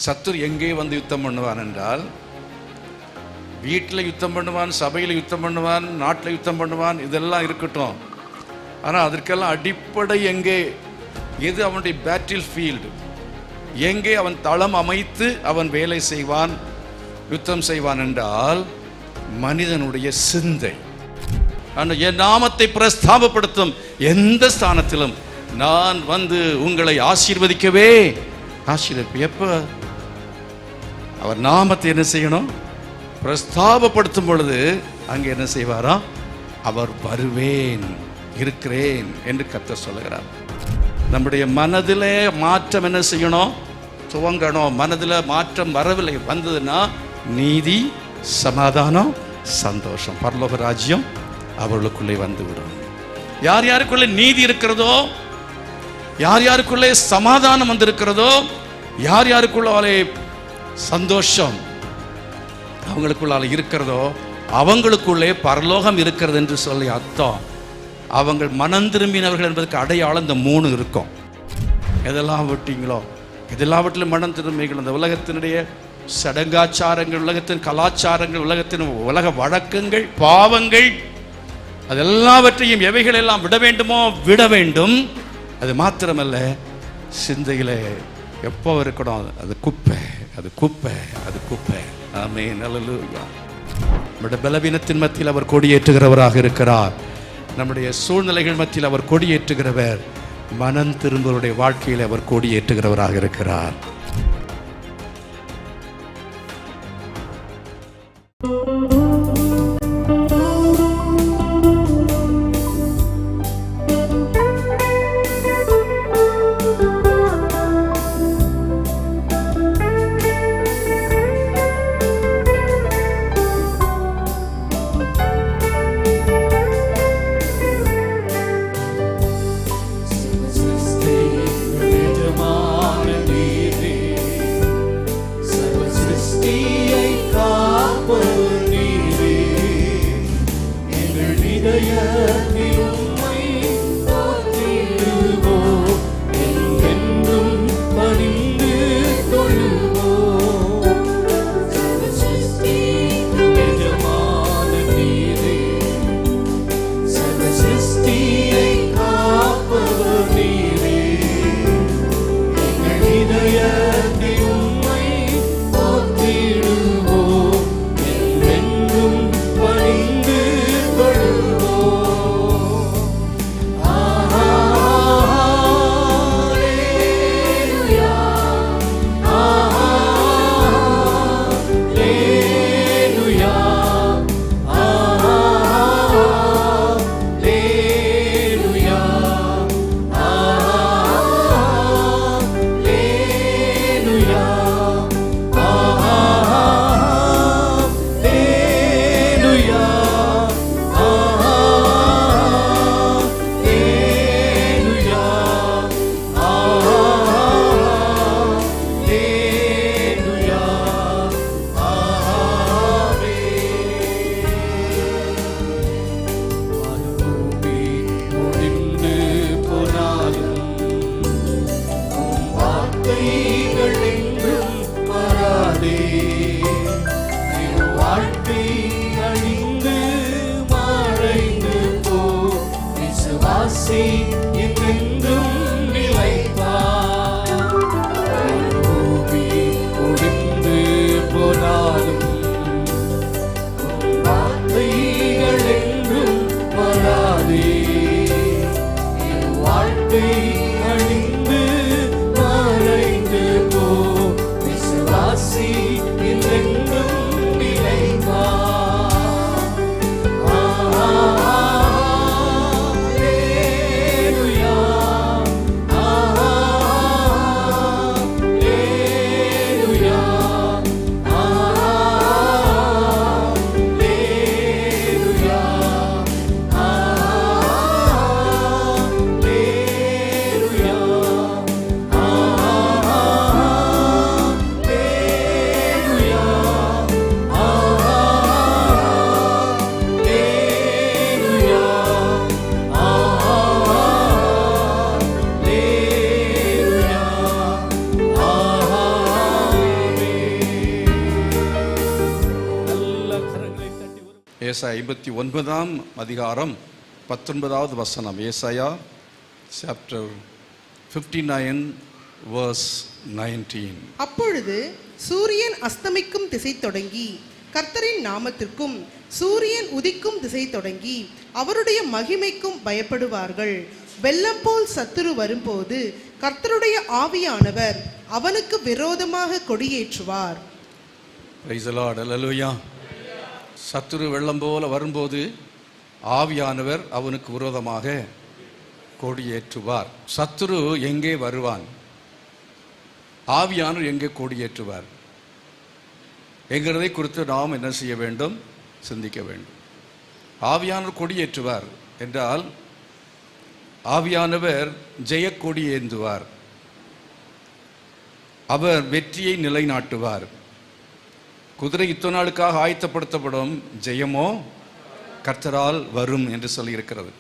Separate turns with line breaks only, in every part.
சத்துரு எங்கே வந்து யுத்தம் பண்ணுவான் என்றால், வீட்டில் யுத்தம் பண்ணுவான், சபையில் யுத்தம் பண்ணுவான், நாட்டில் யுத்தம் பண்ணுவான், இதெல்லாம் இருக்கட்டும். ஆனால் அதற்கெல்லாம் அடிப்படை எங்கே? எது அவனுடைய பேட்டில் ஃபீல்டு? எங்கே அவன் தளம் அமைத்து அவன் வேலை செய்வான், யுத்தம் செய்வான் என்றால் மனிதனுடைய சிந்தை. என் நாமத்தை பிரஸ்தாபப்படுத்தும் எந்த ஸ்தானத்திலும் நான் வந்து உங்களை ஆசீர்வதிக்கவே எப்ப அவர் நாமத்தை என்ன செய்யணும்? பிரஸ்தாபப்படுத்தும் பொழுது அங்கே என்ன செய்வாரா? அவர் வருவேன், இருக்கிறேன் என்று கர்த்தர் சொல்லுகிறார். நம்முடைய மனதிலே மாற்றம் என்ன செய்யணும்? துவங்கணும். மனதில் மாற்றம் வரவில்லை, வந்ததுன்னா நீதி, சமாதானம், சந்தோஷம், பரலோக ராஜ்யம் அவர்களுக்குள்ளே வந்துவிடும். யார் யாருக்குள்ளே நீதி இருக்கிறதோ, யார் யாருக்குள்ளே சமாதானம் வந்திருக்கிறதோ, யார் யாருக்குள்ளே சந்தோஷம் அவங்களுக்குள்ளால இருக்கிறதோ, அவங்களுக்குள்ளே பரலோகம் இருக்கிறது என்று சொல்லி அர்த்தம். அவங்க மனம் திரும்பினவர்கள் என்பதற்கு அடையாளம் இந்த 3 இருக்கும். எதெல்லாம் விட்டீங்களோ, இதெல்லாவற்றிலும் மனம் திரும்பிகள். இந்த உலகத்தினுடைய சடங்காச்சாரங்கள், உலகத்தின் கலாச்சாரங்கள், உலகத்தின் உலக வழக்கங்கள், பாவங்கள், அதெல்லாவற்றையும் எவைகள் எல்லாம் விட வேண்டுமோ விட வேண்டும். அது மாத்திரமல்ல, சிந்தையிலே எப்போ இருக்கணும்? அது குப்பை, அது குப்பை, அது குப்பை. ஆமென், அல்லேலூயா. நம்முடைய பலவீனத்தின் மத்தியில் அவர் கொடியேற்றுகிறவராக இருக்கிறார். நம்முடைய சூழ்நிலைகள் மத்தியில் அவர் கொடியேற்றுகிறவர். மனம் திரும்புவருடைய வாழ்க்கையில் அவர் கொடியேற்றுகிறவராக இருக்கிறார்.
நீ
ஏசாயா 59ஆம் அதிகாரம் 19வது வசனம். ஏசாயா சாப்டர் 59 verse 19.
அப்பொழுது சூரியன் அஸ்தமிக்கும் திசை தொடங்கி கர்த்தரின் நாமத்திற்கும் சூரியன் உதிக்கும் திசை தொடங்கி அவருடைய மகிமைக்கும் பயப்படுவார்கள். வெள்ளம் போல் சத்துரு வரும்போது கர்த்தருடைய ஆவியானவர் அவனுக்கு விரோதமாக கொடியேற்றுவார்.
Praise the Lord. Hallelujah. சத்துரு வெள்ளம் போல வரும்போது ஆவியானவர் அவனுக்கு விரோதமாக கொடியேற்றுவார். சத்துரு எங்கே வருவான்? ஆவியானவர் எங்கே கொடியேற்றுவார் என்கிறதை குறித்து நாம் என்ன செய்ய வேண்டும்? சிந்திக்க வேண்டும். ஆவியானவர் கொடியேற்றுவார் என்றால் ஆவியானவர் ஜெயக்கொடி ஏந்துவார். அவர் வெற்றியை நிலைநாட்டுவார். குதிரை யுத்த நாளுக்காக ஆயத்தப்படுத்தப்படும், ஜெயமோ கர்த்தரால் வரும் என்று சொல்லியிருக்கிறது.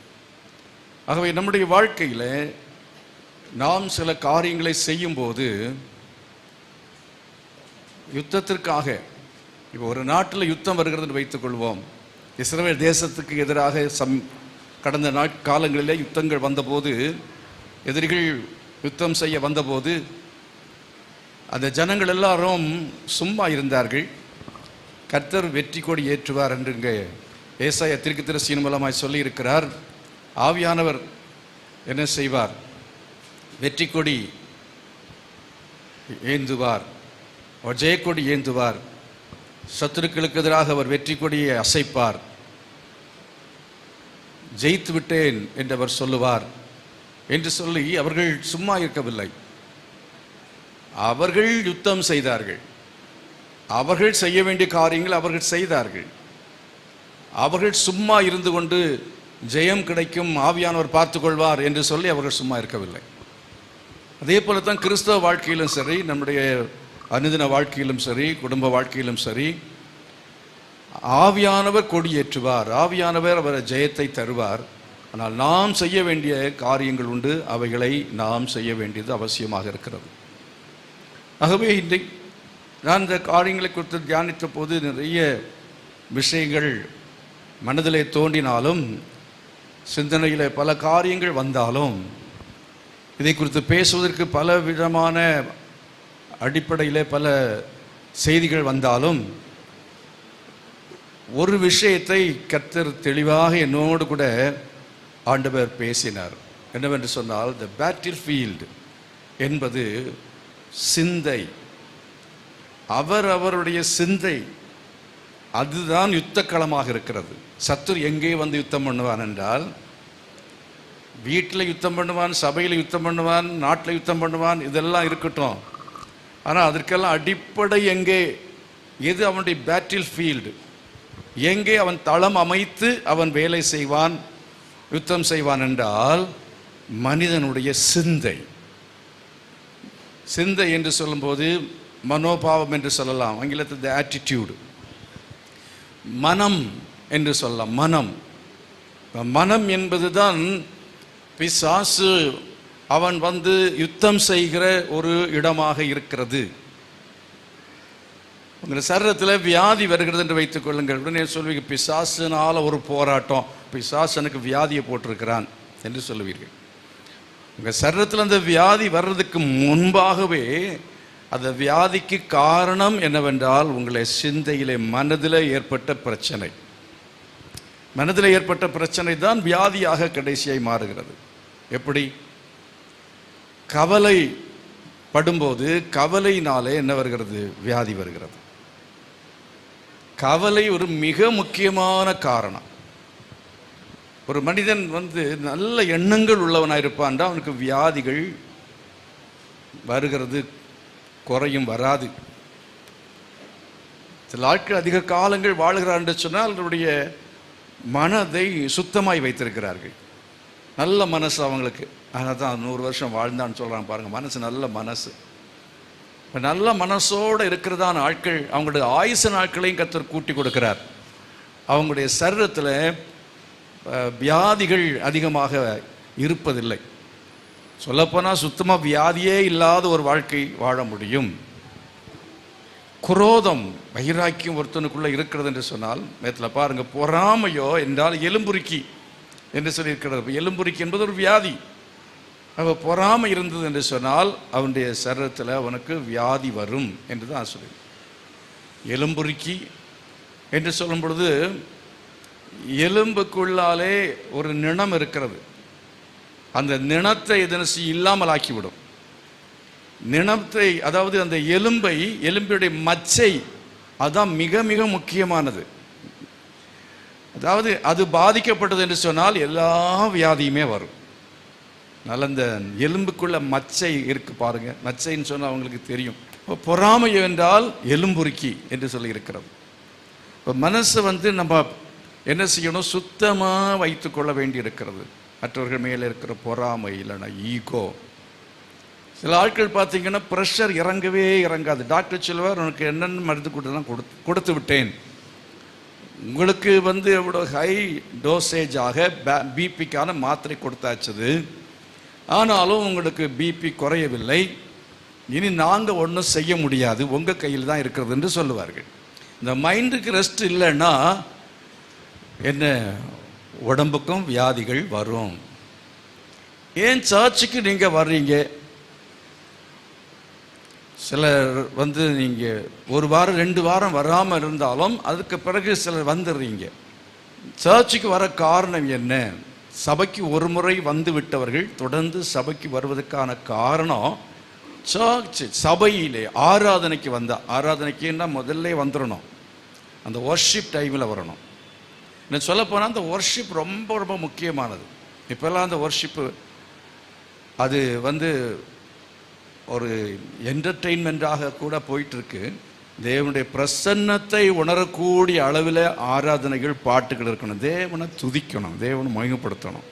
ஆகவே நம்முடைய வாழ்க்கையில் நாம் சில காரியங்களை செய்யும்போது யுத்தத்திற்காக, இப்போ ஒரு நாட்டில் யுத்தம் வருகிறது வைத்துக் கொள்வோம். இஸ்ரவேல் தேசத்துக்கு எதிராக கடந்த காலங்களிலே யுத்தங்கள் வந்தபோது, எதிரிகள் யுத்தம் செய்ய வந்தபோது அந்த ஜனங்கள் எல்லாரும் சும்மா இருந்தார்கள். கர்த்தர் வெற்றி கொடி ஏற்றுவார் என்று இங்கே ஏசாயா தீர்க்கதரிசியின் மூலமாய் சொல்லி இருக்கிறார். ஆவியானவர் என்ன செய்வார்? வெற்றி கொடி ஏந்துவார். அவர் ஜெயக்கொடி ஏந்துவார். சத்துருக்களுக்கு எதிராக அவர் வெற்றி கொடியை அசைப்பார். ஜெயித்து விட்டேன் என்று அவர் சொல்லுவார் என்று சொல்லி அவர்கள் சும்மா இருக்கவில்லை. அவர்கள் யுத்தம் செய்தார்கள். அவர்கள் செய்ய வேண்டிய காரியங்கள் அவர்கள் செய்தார்கள். அவர்கள் சும்மா இருந்து கொண்டு ஜெயம் கிடைக்கும், ஆவியானவர் பார்த்துக்கொள்வார் என்று சொல்லி அவர்கள் சும்மா இருக்கவில்லை. அதே போல தான் கிறிஸ்தவ வாழ்க்கையிலும் சரி, நம்முடைய அனுதின வாழ்க்கையிலும் சரி, குடும்ப வாழ்க்கையிலும் சரி, ஆவியானவர் கொடியேற்றுவார். ஆவியானவர் அவர் ஜெயத்தை தருவார். ஆனால் நாம் செய்ய வேண்டிய காரியங்கள் உண்டு. அவைகளை நாம் செய்ய வேண்டியது அவசியமாக இருக்கிறது. ஆகவே இன்றைக்கு நான் இந்த காரியங்களை குறித்து தியானித்த போது நிறைய விஷயங்கள் மனதிலே தோன்றினாலும், சிந்தனையில் பல காரியங்கள் வந்தாலும், இதை குறித்து பேசுவதற்கு பல விதமான அடிப்படையில் பல செய்திகள் வந்தாலும், ஒரு விஷயத்தை கர்த்தர் தெளிவாக என்னோடு கூட ஆண்டவர் பேசினார். என்னவென்று சொன்னால், த பேட்டில் ஃபீல்டு என்பது சிந்தை. அவருடைய சிந்தை அதுதான் யுத்த களமாக இருக்கிறது. சத்துரு எங்கே வந்து யுத்தம் பண்ணுவான் என்றால், வீட்டில் யுத்தம் பண்ணுவான், சபையில் யுத்தம் பண்ணுவான், நாட்டில் யுத்தம் பண்ணுவான், இதெல்லாம் இருக்கட்டும். ஆனால் அதற்கெல்லாம் அடிப்படை எங்கே? எது அவனுடைய பேட்டில் ஃபீல்டு? எங்கே அவன் தளம் அமைத்து அவன் வேலை செய்வான், யுத்தம் செய்வான் என்றால் மனிதனுடைய சிந்தை. சிந்தை என்று சொல்லும்போது மனோபாவம் என்று சொல்லலாம், ஆங்கிலத்தில் த ஆட்டிடியூடு. மனம் என்று சொல்லலாம். மனம் என்பதுதான் பிசாசு அவன் வந்து யுத்தம் செய்கிற ஒரு இடமாக இருக்கிறது. உங்கள் சரீரத்தில் வியாதி வருகிறது என்று வைத்துக் கொள்ளுங்கள். உடனே சொல்வீங்க, பிசாசுனால ஒரு போராட்டம், பிசாசனுக்கு வியாதியை போட்டிருக்கிறான் என்று சொல்லுவீர்கள். உங்கள் சரீரத்தில் அந்த வியாதி வர்றதுக்கு முன்பாகவே அந்த வியாதிக்கு காரணம் என்னவென்றால், உங்களை சிந்தையிலே மனதில் ஏற்பட்ட பிரச்சனை. மனதில் ஏற்பட்ட பிரச்சனை தான் வியாதியாக கடைசியாய் மாறுகிறது. எப்படி? கவலை படும்போது கவலையினாலே என்ன வருகிறது? வியாதி வருகிறது. கவலை ஒரு மிக முக்கியமான காரணம். ஒரு மனிதன் வந்து நல்ல எண்ணங்கள் உள்ளவனாக இருப்பான், அவனுக்கு வியாதிகள் வருகிறது குறையும் வராது. சில ஆட்கள் அதிக காலங்கள் வாழ்கிறார் என்று சொன்னால் அவருடைய மனதை சுத்தமாய் வைத்திருக்கிறார்கள். நல்ல மனசு அவங்களுக்கு. ஆனால் தான் 100 வருஷம் வாழ்ந்தான்னு சொல்கிறாங்க பாருங்கள். மனசு நல்ல மனசு. நல்ல மனசோடு இருக்கிறதான ஆட்கள் அவங்களுடைய ஆயுசு நாட்களையும் கர்த்தர் கூட்டி கொடுக்கிறார். அவங்களுடைய சரீரத்தில் வியாதிகள் அதிகமாக இருப்பதில்லை. சொல்லப்போனால் சுத்தமாக வியாதியே இல்லாத ஒரு வாழ்க்கை வாழ முடியும். குரோதம் வைராக்கியம் ஒருத்தனுக்குள்ளே இருக்கிறது என்று சொன்னால், நேரத்தில் பாருங்க, பொறாமையோ என்றால் எலும்புருக்கி என்று சொல்லியிருக்கிறது. எலும்புருக்கி என்பது ஒரு வியாதி. அவ பொறாமை இருந்தது என்று சொன்னால் அவனுடைய சரீரத்தில் அவனுக்கு வியாதி வரும் என்று தான் சொல்லி. எலும்புருக்கி என்று சொல்லும் பொழுது எலும்புக்குள்ளாலே ஒரு நிணம் இருக்கிறது. அந்த நிணத்தை இதனை இல்லாமல் ஆக்கிவிடும். நிணத்தை, அதாவது அந்த எலும்புடைய மச்சை, அதுதான் மிக மிக முக்கியமானது. அதாவது அது பாதிக்கப்பட்டது என்று சொன்னால் எல்லா வியாதியுமே வரும். நல்ல இந்த எலும்புக்குள்ள மச்சை இருக்கு பாருங்க. மச்சைன்னு சொன்னால் அவங்களுக்கு தெரியும். இப்போ பொறாமை என்றால் எலும்புருக்கி என்று சொல்லி இருக்கிறது. இப்போ மனசை நம்ம என்ன செய்யணும்? சுத்தமாக வைத்து கொள்ள வேண்டி இருக்கிறது. மற்றவர்கள் மேலே இருக்கிற பொறாமை, இல்லைன்னா ஈகோ. சில ஆட்கள் பார்த்தீங்கன்னா ப்ரெஷர் இறங்கவே இறங்காது. டாக்டர் சொல்லுவார், உனக்கு என்னென்ன மருந்து கொடுத்து விட்டேன், உங்களுக்கு எவ்வளோ ஹை டோசேஜாக பிபிக்கான மாத்திரை கொடுத்தாச்சுது, ஆனாலும் உங்களுக்கு பிபி குறையவில்லை, இனி நாங்கள் ஒன்றும் செய்ய முடியாது, உங்கள் கையில் தான் இருக்கிறது என்று சொல்லுவார்கள். இந்த மைண்டுக்கு ரெஸ்ட் இல்லைன்னா என்ன, உடம்புக்கும் வியாதிகள் வரும். ஏன் சர்ச்சுக்கு நீங்கள் வர்றீங்க? சிலர் நீங்கள் ஒரு வாரம் 2 வாரம் வராமல் இருந்தாலும் அதுக்கு பிறகு சிலர் வந்துடுறீங்க. சர்ச்சுக்கு வர காரணம் என்ன? சபைக்கு ஒரு முறை வந்து விட்டவர்கள் தொடர்ந்து சபைக்கு வருவதற்கான காரணம், சர்ச் சபையிலே ஆராதனைக்கு ஆராதனைக்குன்னா முதல்ல வந்துடணும், அந்த வர்ஷிப் டைமில் வரணும். நான் சொல்லப்போனால் அந்த வர்ஷிப் ரொம்ப ரொம்ப முக்கியமானது. இப்போல்லாம் அந்த வர்ஷிப்பு அது ஒரு என்டர்டெயின்மெண்ட்டாக கூட போயிட்டுருக்கு. தேவனுடைய பிரசன்னத்தை உணரக்கூடிய அளவில் ஆராதனைகள், பாட்டுகள் இருக்கணும். தேவனை துதிக்கணும், தேவனை மகிமைப்படுத்தணும்.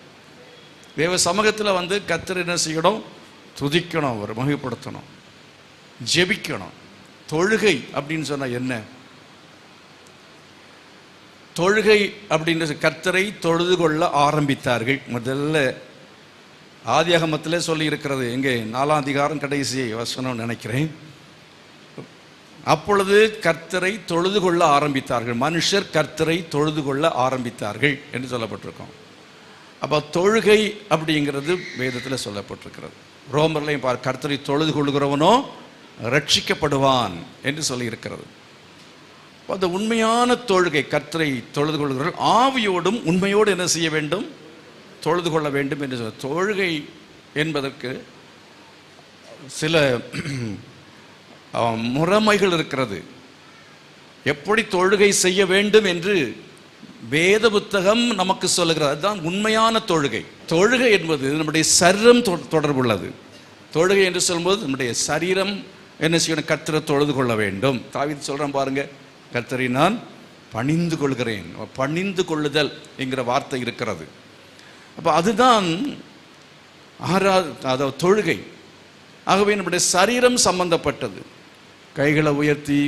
தேவ சமூகத்தில் கர்த்தர் என்ன செய்யணும்? துதிக்கணும், அவர் மகிமைப்படுத்தணும், ஜெபிக்கணும். தொழுகை அப்படின்னு சொன்னால் என்ன? தொழுகை அப்படின்ற கர்த்தரை தொழுது கொள்ள ஆரம்பித்தார்கள். முதல்ல ஆதியாகமத்திலே சொல்லி இருக்கிறது. எங்கே? 4ஆம் அதிகாரம் கடைசி வசனம் நினைக்கிறேன். அப்பொழுது கர்த்தரை தொழுது கொள்ள ஆரம்பித்தார்கள், மனுஷர் கர்த்தரை தொழுது கொள்ள ஆரம்பித்தார்கள் என்று சொல்லப்பட்டிருக்கோம். அப்போ தொழுகை அப்படிங்கிறது வேதத்தில் சொல்லப்பட்டிருக்கிறது. ரோமர்லையும் கர்த்தரை தொழுது கொள்ளுகிறவனோ ரட்சிக்கப்படுவான் என்று சொல்லி இருக்கிறது. அந்த உண்மையான தொழுகை, கர்த்தரை தொழுது கொள்கிறவர்கள் ஆவியோடும் உண்மையோடு என்ன செய்ய வேண்டும்? தொழுது கொள்ள வேண்டும் என்று சொல்ல. தொழுகை என்பதற்கு சில முறைமைகள் இருக்கிறது. எப்படி தொழுகை செய்ய வேண்டும் என்று வேத புத்தகம் நமக்கு சொல்லுகிறது. அதுதான் உண்மையான தொழுகை. தொழுகை என்பது நம்முடைய சரீரம் தொடர்புள்ளது. தொழுகை என்று சொல்லும்போது நம்முடைய சரீரம் என்ன செய்யணும்? கர்த்தரை தொழுது கொள்ள வேண்டும். தாவீது சொல்கிறேன் பாருங்க, கர்த்தரை நான் பணிந்து கொள்கிறேன். பணிந்து கொள்ளுதல் என்கிற வார்த்தை இருக்கிறது. அப்போ அதுதான் அதாவது தொழுகை. ஆகவே நம்முடைய சரீரம் சம்பந்தப்பட்டது. கைகளை உயர்த்தி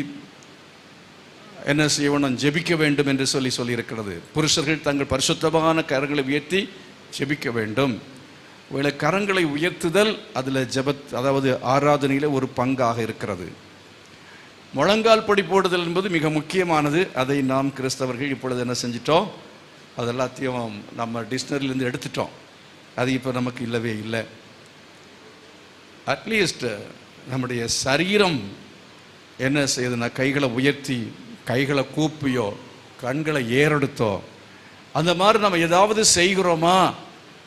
என்ன செய்யணும்? ஜெபிக்க வேண்டும் என்று சொல்லியிருக்கிறது. புருஷர்கள் தங்கள் பரிசுத்தமான கரங்களை உயர்த்தி ஜெபிக்க வேண்டும். ஒருவேளை கரங்களை உயர்த்துதல் அதில் அதாவது ஆராதனையில் ஒரு பங்காக இருக்கிறது. முழங்கால் படி போடுதல் என்பது மிக முக்கியமானது. அதை நாம் கிறிஸ்தவர்கள் இப்பொழுது என்ன செஞ்சிட்டோம்? அதெல்லாத்தையும் நம்ம டிக்ஷனரியிலேருந்து எடுத்துட்டோம். அது இப்போ நமக்கு இல்லவே இல்லை. அட்லீஸ்ட் நம்முடைய சரீரம் என்ன செய்யுதுன்னா, கைகளை உயர்த்தி, கைகளை கூப்பியோ, கண்களை ஏறெடுத்தோ, அந்த மாதிரி நம்ம ஏதாவது செய்கிறோமா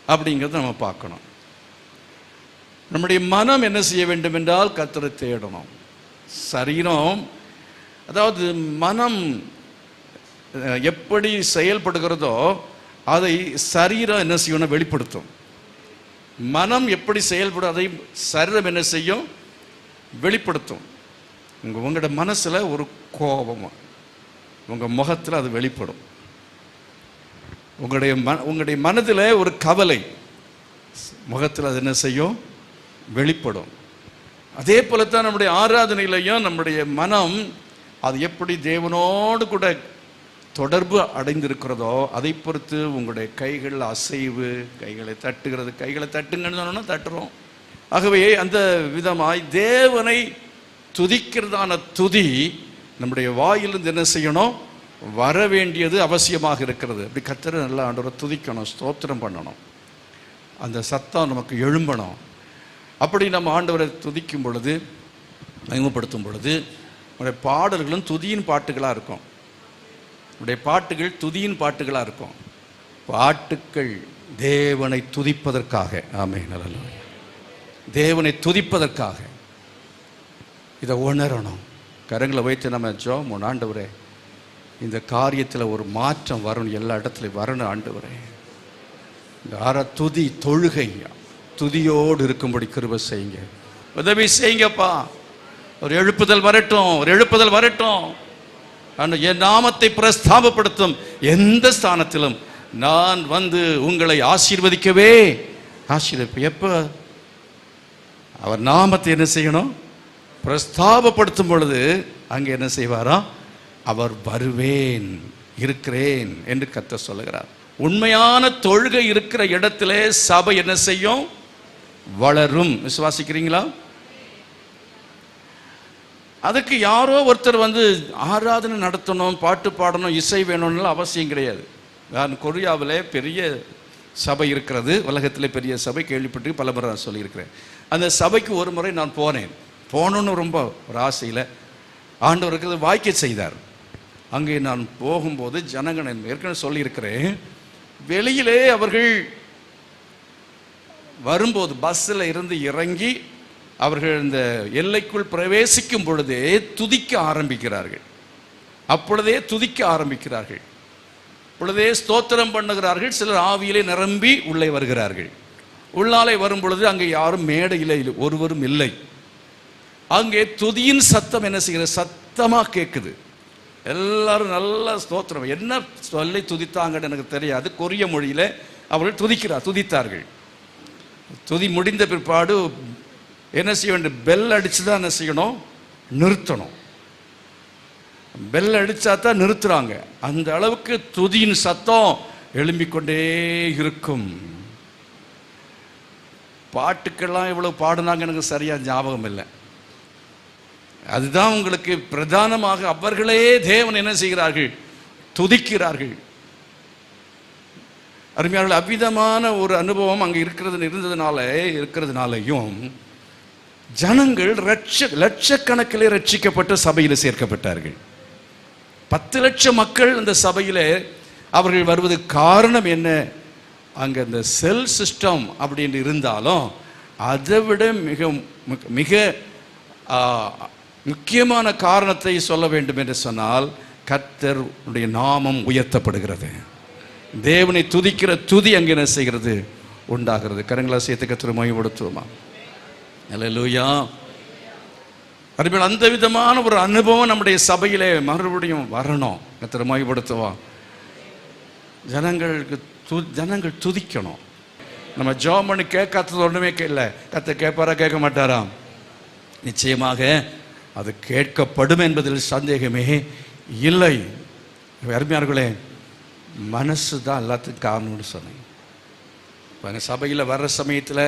அப்படிங்கிறத நம்ம பார்க்கணும். நம்முடைய மனம் என்ன செய்ய வேண்டும் என்றால் கர்த்தரை தேடணும். சரீரம், அதாவது மனம் எப்படி செயல்படுகிறதோ அதை சரீரம் என்ன செய்யணும்? வெளிப்படுத்தும். மனம் எப்படி செயல்படும் அதை சரீரம் என்ன செய்யும்? வெளிப்படுத்தும். உங்களோட மனசில் ஒரு கோபம் உங்கள் முகத்தில் அது வெளிப்படும். உங்களுடைய மனதில் ஒரு கவலை முகத்தில் அது என்ன செய்யும்? வெளிப்படும். அதே போலத்தான் நம்முடைய ஆராதனையிலையும் நம்முடைய மனம் அது எப்படி தேவனோடு கூட தொடர்பு அடைந்திருக்கிறதோ அதை பொறுத்து உங்களுடைய கைகள் அசைவு, கைகளை தட்டுகிறது. கைகளை தட்டுங்கன்னு சொன்னோன்னா தட்டுறோம். ஆகவே அந்த விதமாய் தேவனை துதிக்கிறதான துதி நம்முடைய வாயிலிருந்து என்ன செய்யணும்? வர வேண்டியது அவசியமாக இருக்கிறது. அப்படி கர்த்தரை நல்லா ஆண்டவரை துதிக்கணும், ஸ்தோத்திரம் பண்ணணும், அந்த சத்தம் நமக்கு எழும்பணும். அப்படி நம்ம ஆண்டவரை துதிக்கும் பொழுது, மகிமைப்படுத்தும் பொழுது, நம்முடைய பாடல்களும் துதியின் பாட்டுகளாக இருக்கும். நம்முடைய பாட்டுகள் துதியின் பாட்டுகளாக இருக்கும். பாட்டுக்கள் தேவனை துதிப்பதற்காக. ஆமென், அல்லேலூயா. தேவனை துதிப்பதற்காக இதை உணரணும். கரங்களை வைத்து நம்ம ஜெபம், ஆண்டவரே இந்த காரியத்தில் ஒரு மாற்றம் வரணும், எல்லா இடத்துலையும் வரணும் ஆண்டவரே. இந்த துதி தொழுகை துதியோடு இருக்கும்படி கிருபை செய்யுங்க, உதவி செய்யுங்கப்பா. ஒரு எழுப்புதல் வரட்டும், ஒரு எழுப்புதல் வரட்டும். என் நாமத்தை பிரஸ்தாபப்படுத்தும் எந்த ஸ்தானத்திலும் நான் வந்து உங்களை ஆசீர்வதிக்கவே ஆசீர்வதிப்பேன். எப்போ? அவர் நாமத்தை என்ன செய்யணும்? பிரஸ்தாபப்படுத்தும் பொழுது அங்கே என்ன செய்வாரா? அவர் வருவேன், இருக்கிறேன் என்று கர்த்தர் சொல்லுகிறார். உண்மையான தொழுகை இருக்கிற இடத்திலே சபை என்ன செய்யும்? வளரும். விசுவாசிக்கிறீங்களா? அதுக்கு யாரோ ஒருத்தர் வந்து ஆராதனை நடத்தணும், பாட்டு பாடணும், இசை வேணும்னு அவசியம் கிடையாது. நான் கொரியாவில் பெரிய சபை இருக்கிறது, உலகத்திலே பெரிய சபை, கேள்விப்பட்டு பல முறை நான் சொல்லியிருக்கிறேன். அந்த சபைக்கு ஒரு முறை நான் போகணுன்னு ரொம்ப ஒரு ஆசையில் ஆண்டவருக்கு வாய்க்க செய்தார். அங்கே நான் போகும்போது ஜனங்கள் ஏற்கனவே சொல்லியிருக்கிறேன், வெளியிலே அவர்கள் வரும்போது பஸ்ஸில் இருந்து இறங்கி அவர்கள் இந்த எல்லைக்குள் பிரவேசிக்கும் பொழுதே துதிக்க ஆரம்பிக்கிறார்கள். அப்பொழுதே துதிக்க ஆரம்பிக்கிறார்கள், பொழுதே ஸ்தோத்திரம் பண்ணுகிறார்கள். சிலர் ஆவியிலே நிரம்பி உள்ளே வருகிறார்கள். உள்ளாலே வரும் பொழுது அங்கே யாரும் மேடையிலே ஒருவரும் இல்லை. அங்கே துதியின் சத்தம் என்ன செய்கிறது? சத்தமாக கேட்குது. எல்லாரும் நல்ல ஸ்தோத்திரம், என்ன சொல்லி துதித்தாங்கன்னு எனக்கு தெரியாது. கொரிய மொழியில் அவர்கள் துதித்தார்கள். துதி முடிந்த பிற்பாடு என்ன செய்ய வேண்டும்? பெல் அடித்து தான் என்ன செய்யணும்? நிறுத்தணும். பெல் அடித்தா தான் நிறுத்துறாங்க. அந்த அளவுக்கு துதியின் சத்தம் எழும்பிக்கொண்டே இருக்கும். பாட்டுக்கெல்லாம் இவ்வளவு பாடினாங்க எனக்கு சரியா ஞாபகம் இல்லை. அதுதான் உங்களுக்கு பிரதானமாக அவர்களே தேவன் என்ன செய்கிறார்கள்? துதிக்கிறார்கள். அருமையாளர்கள், அவ்விதமான ஒரு அனுபவம் அங்கே இருக்கிறதுனாலையும் ஜனங்கள் லட்சக்கணக்கிலே ரட்சிக்கப்பட்ட சபையில் சேர்க்கப்பட்டார்கள். 10 லட்சம் மக்கள் அந்த சபையில் அவர்கள் வருவதற்கு காரணம் என்ன? அங்கே இந்த செல் சிஸ்டம் அப்படின்னு இருந்தாலும் அதை விட மிக மிக முக்கியமான காரணத்தை சொல்ல வேண்டும் என்று சொன்னால், கர்த்தருடைய நாமம் உயர்த்தப்படுகிறது. தேவனை துதிக்கிற துதி அங்கே என்ன செய்கிறது? உண்டாகிறது. கரங்களா சேர்த்து கர்த்தரை மகிமைப்படுத்துவோமா? அல்லேலூயா. அதுபோல் அந்த விதமான ஒரு அனுபவம் நம்முடைய சபையிலே மறுபடியும் வரணும். கர்த்தரை மகிமைப்படுத்துவோம். ஜனங்கள் துதிக்கணும். நம்ம ஜெபம் பண்ணி கேட்காதது ஒன்றுமே இல்லை. கர்த்தர் கேட்பாரா? கேட்க மாட்டாராம்? நிச்சயமாக அது கேட்கப்படும் என்பதில் சந்தேகமே இல்லை. அருமையார்களே, மனசு தான் எல்லாத்துக்கும் காரணம்னு சொன்னேன். இப்போ எங்கள் சபையில் வர்ற சமயத்தில்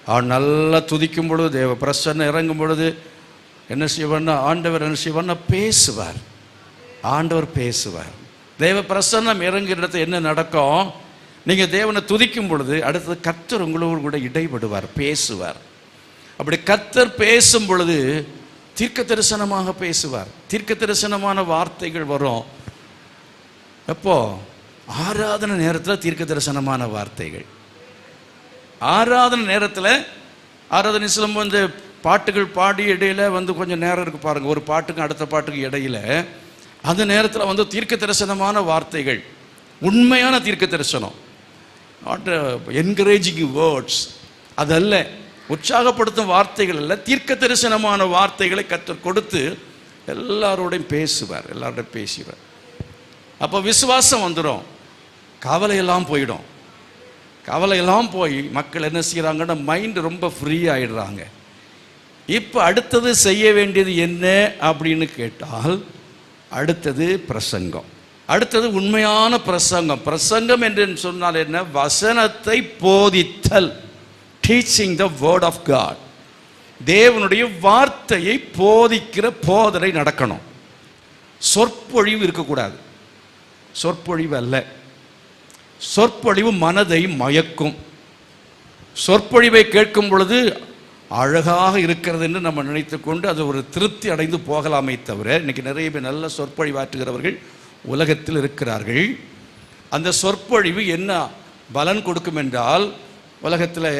அவன் நல்லா துதிக்கும் பொழுது, தேவ பிரசன்னம் இறங்கும் பொழுது என்ன செய்வார்னா, ஆண்டவர் என்ன செய்வார்னா பேசுவார். ஆண்டவர் பேசுவார். தேவ பிரசன்னம் இறங்குற இடத்துல என்ன நடக்கும்? நீங்கள் தேவனை துதிக்கும் பொழுது அடுத்தது கர்த்தர் உங்களோடு கூட இடைபடுவார், பேசுவார். அப்படி கர்த்தர் பேசும் பொழுது தீர்க்க தரிசனமாக பேசுவார். தீர்க்க தரிசனமான வார்த்தைகள் வரும். எப்போ? ஆராதனை நேரத்தில் தீர்க்க தரிசனமான வார்த்தைகள். ஆராதனை நேரத்தில் ஆராதனை சொல்லும் வந்து பாட்டுகள் பாடி இடையில வந்து கொஞ்சம் நேரம் இருக்கு பாருங்க, ஒரு பாட்டுக்கு அடுத்த பாட்டுக்கு இடையில, அந்த நேரத்தில் வந்து தீர்க்க தரிசனமான வார்த்தைகள், உண்மையான தீர்க்க தரிசனம், நாட் என்கரேஜிங் வேர்ட்ஸ், அதல்ல, உற்சாகப்படுத்தும் வார்த்தைகள் அல்ல, தீர்க்க தரிசனமான வார்த்தைகளை கர்த்தர் கொடுத்து எல்லாரோடையும் பேசுவார். எல்லாரோடையும் பேசுவார். அப்போ விசுவாசம் வந்துடும், கவலையெல்லாம் போயிடும். கவலையெல்லாம் போய் மக்கள் என்ன செய்கிறாங்கன்னா மைண்டு ரொம்ப ஃப்ரீ ஆகிடுறாங்க. இப்போ அடுத்தது செய்ய வேண்டியது என்ன அப்படின்னு கேட்டால், அடுத்தது பிரசங்கம். அடுத்தது உண்மையான பிரசங்கம். பிரசங்கம் என்று சொன்னால் என்ன? வசனத்தை போதித்தல், teaching the word of God. தேவனுடைய வார்த்தையை போதிக்கிற போதனை நடக்கணும். சொற்பொழிவு இருக்கக்கூடாது. சொற்பொழிவு அல்ல. சொற்பொழிவு மனதை மயக்கும். சொற்பொழிவை கேட்கும் பொழுது அழகாக இருக்கிறது என்று நம்ம நினைத்து கொண்டு அது ஒரு திருப்தி அடைந்து போகலாமே தவிர, இன்னைக்கு நிறைய பேர் நல்ல சொற்பொழிவாற்றுகிறவர்கள் உலகத்தில் இருக்கிறார்கள். அந்த சொற்பொழிவு என்ன பலன் கொடுக்கும் என்றால், உலகத்தில்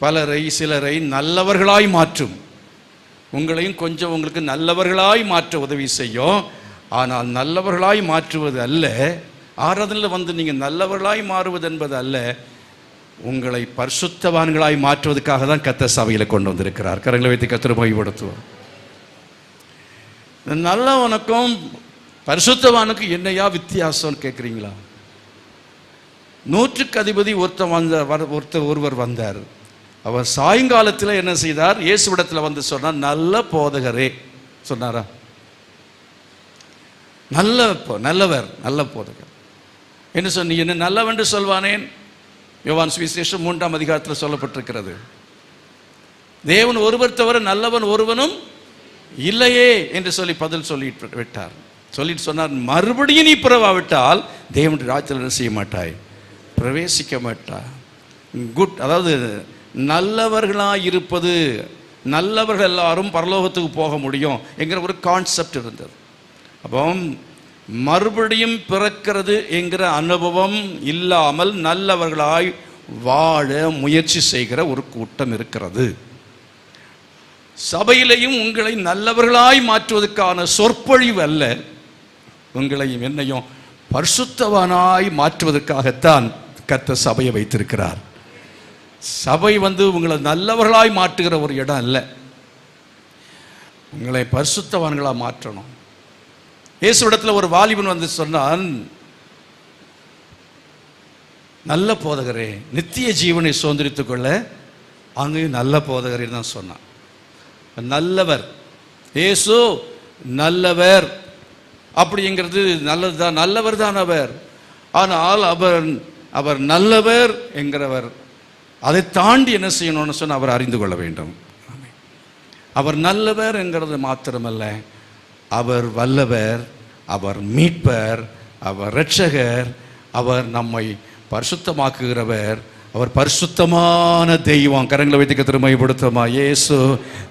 பலரை சிலரை நல்லவர்களாய் மாற்றும். உங்களையும் கொஞ்சம் உங்களுக்கு நல்லவர்களாய் மாற்ற உதவி செய்யும். ஆனால் நல்லவர்களாய் மாற்றுவது அல்ல, ஆராதனையில் வந்து நீங்கள் நல்லவர்களாய் மாறுவது என்பது அல்ல, உங்களை பரிசுத்தவான்களாய் மாற்றுவதற்காக தான் கர்த்தர் சபையில் கொண்டு வந்திருக்கிறார். கரங்களை வைத்து கர்த்தரை மகிமைப்படுத்துவோம். நல்லவனுக்கும் பரிசுத்தவானுக்கும் என்னையா வித்தியாசம்னு கேட்குறீங்களா? 100க்கு அதிபதி ஒருவர் வந்தார். அவர் சாயங்காலத்தில் என்ன செய்தார்? இயேசுவிடத்தில் வந்து சொன்னார், நல்ல போதகரே சொன்னாரா? நல்லவர், நல்ல போதகர் என்ன சொன்னீ? என்ன நல்லவென்று சொல்வானேன்? யோவான் சுவிசேஷம் 3ஆம் அதிகாரத்தில் சொல்லப்பட்டிருக்கிறது. தேவன் ஒருவர் தவிர நல்லவன் ஒருவனும் இல்லையே என்று சொல்லி பதில் சொல்லிட்டு விட்டார். சொல்லிட்டு சொன்னார், மறுபடியும் நீ பிறவாவிட்டால் தேவனுடைய ராஜ்யத்தில் என்ன செய்ய மாட்டாய்? பிரவேசிக்க மாட்டாய். குட், அதாவது நல்லவர்களாக இருப்பது, நல்லவர்கள் எல்லாரும் பரலோகத்துக்கு போக முடியும் என்கிற ஒரு கான்செப்ட் இருந்தது. அப்போ மறுபடியும் பிறக்கிறது என்கிற அனுபவம் இல்லாமல் நல்லவர்களாய் வாழ முயற்சி செய்கிற ஒரு கூட்டம் இருக்கிறது. சபையிலையும் உங்களை நல்லவர்களாய் மாற்றுவதற்கான சொற்பொழிவு அல்ல, உங்களையும் என்னையும் பரிசுத்தவானாய் மாற்றுவதற்காகத்தான் கர்த்தர் சபையை வைத்திருக்கிறார். சபை உங்களை நல்லவர்களாய் மாற்றுகிற ஒரு இடம் அல்ல, உங்களை பரிசுத்தவான்களாக மாற்றணும். இயேசுவிடத்தில் ஒரு வாலிபன் வந்து சொன்னான், நல்ல போதகரே, நித்திய ஜீவனை சுதந்திரித்துக் கொள்ள அங்கேயும் நல்ல போதகரே தான் சொன்னான். நல்லவர், இயேசு நல்லவர் அப்படிங்கிறது நல்லதுதான், நல்லவர் தான் அவர். ஆனால் அவர் நல்லவர் என்கிறவர் அதை தாண்டி என்ன செய்யணும்னு சொன்ன அவர் அறிந்து கொள்ள வேண்டும். அவர் நல்லவர் என்கிறது மாத்திரமல்ல, அவர் வல்லவர், அவர் மீட்பர், அவர் இரட்சகர், அவர் நம்மை பரிசுத்தமாக்குகிறவர், அவர் பரிசுத்தமான தெய்வம். கரங்களை வைத்து கர்த்தரை மகிமைப்படுத்துமா. இயேசு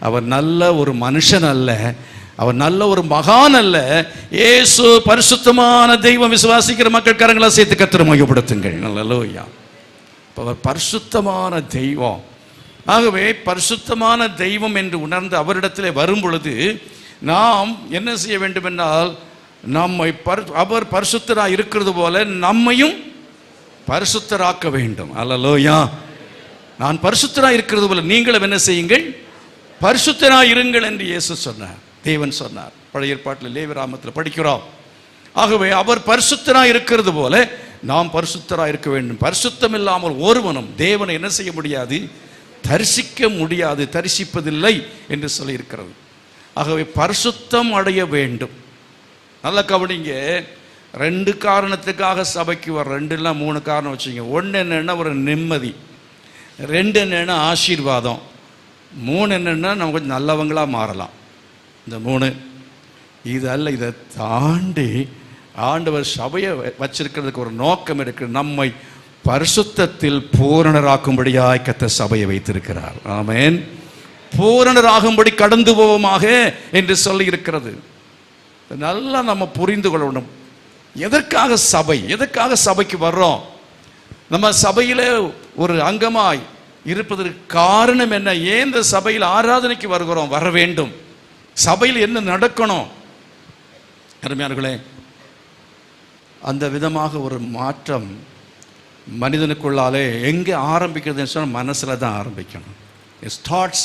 அவர் நல்ல ஒரு மனுஷன் அல்ல, அவர் நல்ல ஒரு மகான் அல்ல, இயேசு பரிசுத்தமான தெய்வம். விசுவாசிக்கிற மக்கள் கரங்களை சேர்த்து கர்த்தரை மகிமைப்படுத்துங்கள். அல்லேலூயா. அவர் பரிசுத்தமான தெய்வம். ஆகவே பரிசுத்தமான தெய்வம் என்று உணர்ந்து அவரிடத்தில் வரும் பொழுது நாம் என்ன செய்ய வேண்டும் என்றால், நம்மை அவர் பரிசுத்தராக இருக்கிறது போல நம்மையும் பரிசுத்தராக்க வேண்டும். அல்லேலூயா. நான் பரிசுத்தராக இருக்கிறது போல நீங்களும் என்ன செய்யுங்கள்? பரிசுத்தராக இருங்கள் என்று இயேசு சொன்னார், தேவன் சொன்னார். பழைய ஏற்பாட்டில் லேவியராகமத்தில் படிக்கிறோம். ஆகவே அவர் பரிசுத்தராக இருக்கிறது போல நாம் பரிசுத்தராக இருக்க வேண்டும். பரிசுத்தம் இல்லாமல் ஒருவனும் தேவனை என்ன செய்ய முடியாது? தரிசிக்க முடியாது, தரிசிப்பதில்லை என்று சொல்லி இருக்கிறது. ஆகவே பரிசுத்தம் அடைய வேண்டும். நல்ல கவனிங்க, 2 காரணத்துக்காக சபைக்கு வர, 2 இல்லை 3 காரணம் வச்சுங்க. 1 என்னென்னா ஒரு நிம்மதி, 2 என்னென்னா ஆசீர்வாதம், 3 என்னென்னா நம்ம கொஞ்சம் நல்லவங்களாக மாறலாம். இந்த 3 இது அல்ல, இதை தாண்டி ஆண்டவர் சபையை வச்சிருக்கிறதுக்கு ஒரு நோக்கம் இருக்கு. நம்மை பரிசுத்தத்தில் பூரணராக்கும்படியாய் கர்த்தர் சபையை வைத்திருக்கிறார். ஆமென். பூரணராகும்படி கடந்து போவோமாக என்று சொல்லி இருக்கிறது. நல்லா நம்ம புரிந்து கொள்ளணும். எதற்காக சபை, எதற்காக சபைக்கு வர்றோம்? நம்ம சபையில ஒரு அங்கமாய் இருப்பதற்கு காரணம் என்ன? ஏன் இந்த சபையில் ஆராதனைக்கு வருகிறோம்? வர வேண்டும். சபையில் என்ன நடக்கணும்? அருமையானவர்களே, அந்த விதமாக ஒரு மாற்றம் மனிதனுக்குள்ளாலே எங்கே ஆரம்பிக்கிறதுன்னு சொன்னால் மனசில் தான் ஆரம்பிக்கணும். It starts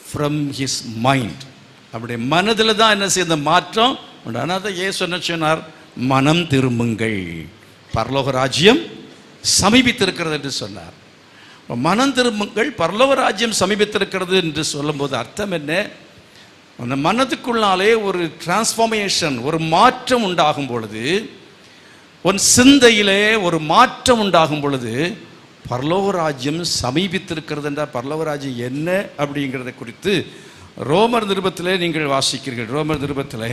from his mind. அப்படி மனதில் தான் என்ன செய்ய மாற்றம் உண்டு. ஆனால் தான் இயேசு என்ன சொன்னார்? மனம் திரும்புங்கள், பரலோக ராஜ்யம் சமீபித்திருக்கிறது என்று சொன்னார். மனம் திரும்புங்கள், பரலோக ராஜ்யம் சமீபித்திருக்கிறது என்று சொல்லும்போது அர்த்தம் என்ன? அந்த மனதுக்குள்ளாலே ஒரு டிரான்ஸ்ஃபார்மேஷன், ஒரு மாற்றம் உண்டாகும் பொழுது, உன் சிந்தையிலே ஒரு மாற்றம் உண்டாகும் பொழுது பரலோக ராஜ்யம் சமீபித்திருக்கிறது என்றால் பரலோக ராஜ்யம் என்ன அப்படிங்கிறத குறித்து ரோமர் நிருபத்திலே நீங்கள் வாசிக்கிறீர்கள். ரோமர் நிருபத்திலே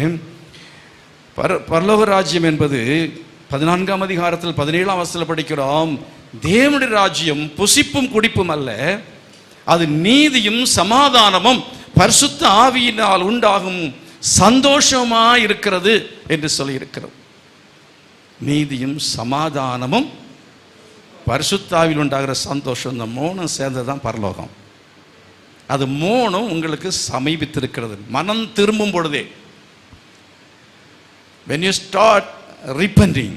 பரலோக ராஜ்யம் என்பது 14ஆம் அதிகாரத்தில் 17ஆம் வசனத்தில் படிக்கிறோம். தேவனுடைய ராஜ்யம் புசிப்பும் குடிப்பும் அல்ல, அது நீதியும் சமாதானமும் பரிசுத்த ஆவியினால் உண்டாகும் சந்தோஷமாய் இருக்கிறது என்று சொல்லி இருக்கிறோம். நீதியும் சமாதானமும் பரிசுத்த ஆவியில் உண்டாகிற சந்தோஷம், இந்த மூணும் சேர்ந்ததுதான் பரலோகம். அது மூணும் உங்களுக்கு சமீபித்திருக்கிறது. மனம் திரும்பும் பொழுதே, when you start repenting,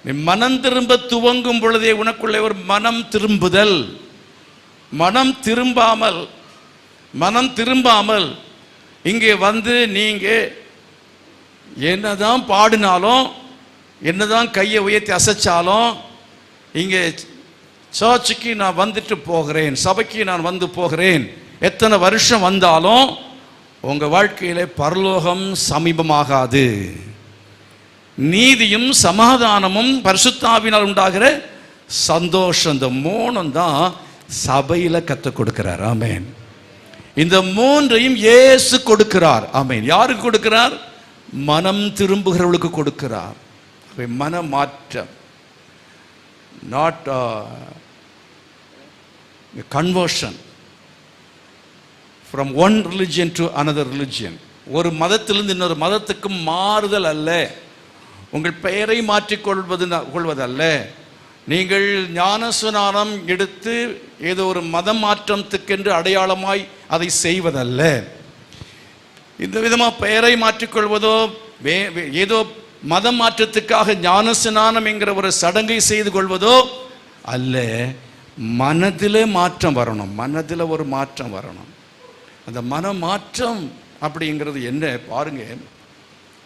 நீ மனம் திரும்ப துவங்கும் பொழுதே உனக்குள்ளே ஒரு மனம் திரும்புதல். மனம் திரும்பாமல் இங்கே வந்து நீங்க என்னதான் பாடினாலும், என்னதான் கையை உயர்த்தி அசைச்சாலும், இங்கே சர்ச்சுக்கு நான் வந்துட்டு போகிறேன், சபைக்கு நான் வந்து போகிறேன், எத்தனை வருஷம் வந்தாலும் உங்க வாழ்க்கையிலே பரலோகம் சமீபமாகாது. நீதியும் சமாதானமும் பரிசுத்த ஆவியினால் உண்டாகிற சந்தோஷம், இந்த மூணும் தான் சபையில கற்றுக் கொடுக்கிறார். ஆமென். இந்த மூன்றையும் இயேசு கொடுக்கிறார். ஆமென். யாருக்கு கொடுக்கிறார்? மனம் திரும்புகிறவர்களுக்கு கொடுக்கிறார். மன மாற்றம், not conversion from one religion to another religion. ஒரு மதத்திலிருந்து இன்னொரு மதத்துக்கு மாறுதல் அல்ல. உங்கள் பெயரை கொள்வதல்ல. நீங்கள் ஞானஸ்நானம் எடுத்து ஏதோ ஒரு மதம் மாற்றத்துக்கென்று அடையாளமாய் அதை செய்வதல்ல. இந்த விதமாக பெயரை மாற்றிக்கொள்வதோ, ஏதோ மதம் மாற்றத்துக்காக ஞானஸ்நானம் என்கிற ஒரு சடங்கை செய்து கொள்வதோ அல்ல. மனதில் மாற்றம் வரணும். மனதில் ஒரு மாற்றம் வரணும். அந்த மன மாற்றம் அப்படிங்கிறது என்ன பாருங்க.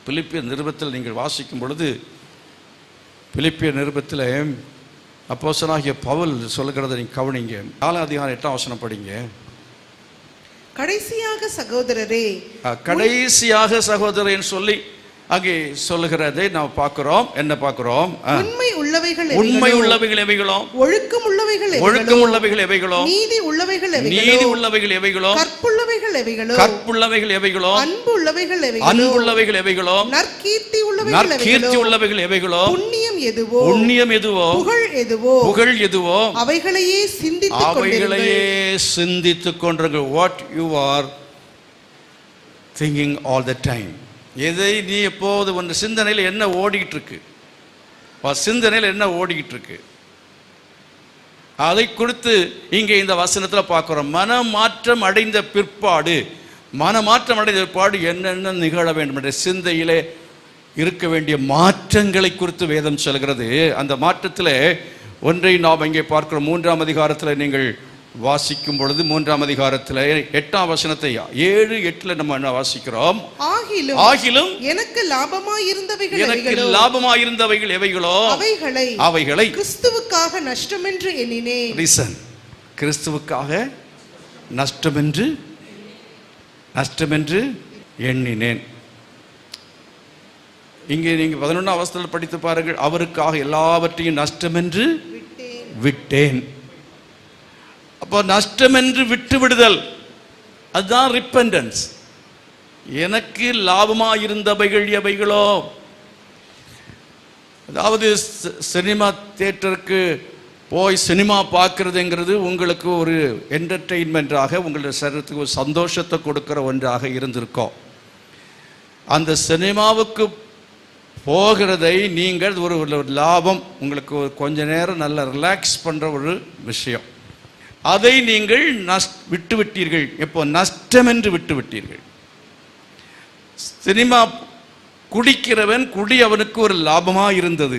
பிலிப்பியர் நிருபத்தில் நீங்கள் வாசிக்கும் பொழுது, பிலிப்பியர் நிருபத்தில் அப்போஸ்தலனாகிய பவுல் சொல்லுகிறத நீங்க கவனிங்க. 4ஆம் அதிகாரம் 8ஆம் வசனம் படிங்க.
கடைசியாக சகோதரரேன்னு சொல்லி அங்கே சொல்லுகிறதை நாம் பார்க்கிறோம். என்ன பார்க்கிறோம்? உண்மை உள்ளவைகள் எவைகளோ, ஒழுக்கம் உள்ளவைகள் எவைகளோ, நீதி உள்ளவைகள் எவைகளோ, கற்புள்ளவைகள் எவைகளோ, அன்பு உள்ளவைகள் எவைகளோ, நற்கீர்த்தி உள்ளவைகள் எவைகளோ, புண்ணியம் எதுவோ, புகழ் எதுவோ, அவைகளையே சிந்தித்துக் கொண்டிருங்கள். What you are thinking all the time. எதை நீ எப்போது ஒன்று சிந்தனையில் என்ன ஓடிக்கிட்டு இருக்கு, அதை குறித்து இங்கே இந்த வசனத்தில் பார்க்கிறோம். மனமாற்றம் அடைந்த பிற்பாடு என்னென்ன நிகழ வேண்டும் என்ற சிந்தையிலே இருக்க வேண்டிய மாற்றங்களை குறித்து வேதம் சொல்கிறது. அந்த மாற்றத்தில் ஒன்றை நாம் இங்கே பார்க்கிறோம். 3ஆம் அதிகாரத்தில் நீங்கள் வாசிக்கும் பொழுது 3ஆம் அதிகாரத்தில் 8ஆம் வசனத்தை 7-8 நம்ம என்ன வாசிக்கிறோம்? ஆகிலும் எனக்கு லாபமாயிருந்தவைகள் எவைகளோ அவைகளை கிறிஸ்துவுக்காக நஷ்டமென்று எண்ணினேன். லிசன், கிறிஸ்துவுக்காக நஷ்டமென்று எண்ணினேன். இங்கே நீங்க 11ஆம் வசனத்தில் படித்து பாருங்கள். அவருக்காக எல்லாவற்றையும் நஷ்டமென்று விட்டேன். அப்போ நஷ்டமென்று விட்டு விடுதல், அதுதான் ரிப்பெண்டன்ஸ். எனக்கு லாபமாயிருந்தவைகள் எவைகளோ, அதாவது சினிமா தியேட்டருக்கு போய் சினிமா பார்க்கறதுங்கிறது உங்களுக்கு ஒரு என்டர்டெயின்மெண்ட்டாக, உங்களுடைய சரீரத்துக்கு ஒரு சந்தோஷத்தை கொடுக்கிற ஒன்றாக இருந்திருக்கோம். அந்த சினிமாவுக்கு போகிறதை நீங்கள் ஒரு லாபம், உங்களுக்கு கொஞ்ச நேரம் நல்லா ரிலாக்ஸ் பண்ணுற ஒரு விஷயம், அதை நீங்கள் விட்டுவிட்டீர்கள். எப்போ? நஷ்டமென்று விட்டுவிட்டீர்கள். சினிமா குடிக்கிறவன் அவனுக்கு ஒரு லாபமாக இருந்தது,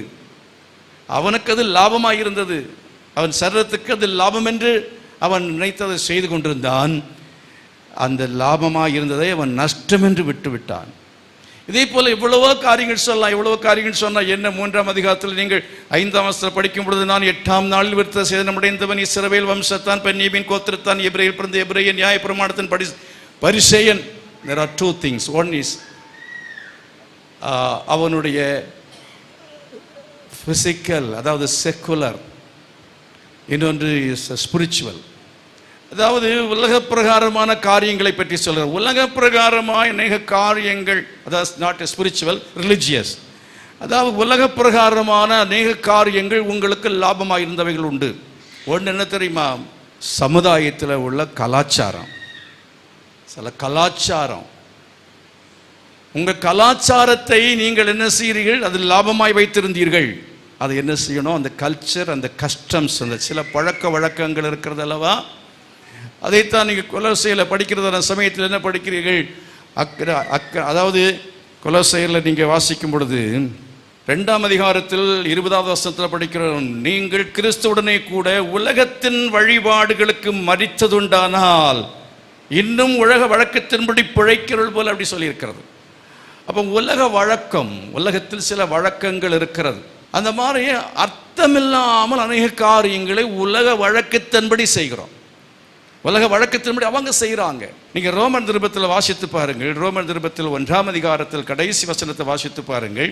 அவனுக்கு அது லாபமாக இருந்தது, அவன் சரீரத்துக்கு அது லாபம் என்று அவன் நினைத்ததை செய்து கொண்டிருந்தான். அந்த லாபமாக இருந்ததை அவன் நஷ்டம் என்று விட்டுவிட்டான். இதே போல எவ்வளவோ காரியங்கள் சொன்னால் என்ன? 3ஆம் அதிகாரத்தில் நீங்கள் 5ஆம் வசனத்தில் படிக்கும் பொழுது, நான் 8ஆம் நாளில் விருத்த சேதனமடைந்தவன், இஸ்ரவேல் வம்சத்தான், பென்யமீன் கோத்திரத்தான், எபிரேயர் பிறந்த எபிரேயன், நியாய பிரமாணத்தின் பரிசேயன். There are two things. One is அவனுடைய பிசிக்கல், அதாவது செக்குலர். இன்னொன்று இஸ் ஸ்பிரிச்சுவல். அதாவது உலக பிரகாரமான காரியங்களை பற்றி சொல்கிறார். உலக பிரகாரமான அநேக காரியங்கள், அதாவது நாட் ஸ்பிரிச்சுவல், ரிலிஜியஸ். அதாவது உலக பிரகாரமான அநேக காரியங்கள் உங்களுக்கு லாபமாக இருந்தவைகள் உண்டு. ஒன்று என்ன தெரியுமா? சமுதாயத்தில் உள்ள கலாச்சாரம். சில கலாச்சாரம், உங்கள் கலாச்சாரத்தை நீங்கள் என்ன செய்கிறீர்கள்? அது லாபமாய் வைத்திருந்தீர்கள். அதை என்ன செய்யணும்? அந்த கல்ச்சர், அந்த கஸ்டம்ஸ், அந்த சில பழக்க வழக்கங்கள் இருக்கிறது அல்லவா, அதைத்தான் நீங்கள் கொலோசையில் படிக்கிறதான சமயத்தில் என்ன படிக்கிறீர்கள்? அதாவது கொலோசையில் நீங்கள் வாசிக்கும் பொழுது 2ஆம் அதிகாரத்தில் 20வது வசனத்தில் படிக்கிறோம், நீங்கள் கிறிஸ்துவுடனே கூட உலகத்தின் வழிபாடுகளுக்கு மரித்ததுண்டானால் இன்னும் உலக வழக்கத்தின்படி பிழைக்கிறவள் போல அப்படி சொல்லியிருக்கிறது. அப்போ உலக வழக்கம், உலகத்தில் சில வழக்கங்கள் இருக்கிறது. அந்த மாதிரி அர்த்தமில்லாமல் அநேக காரியங்களை உலக வழக்கத்தின்படி செய்கிறோம். உலக வழக்கத்தின்படி அவங்க செய்கிறாங்க. நீங்கள் ரோமன் நிருபத்தில் வாசித்து பாருங்கள். ரோமன் நிருபத்தில் 1ஆம் அதிகாரத்தில் கடைசி வசனத்தை வாசித்து பாருங்கள்.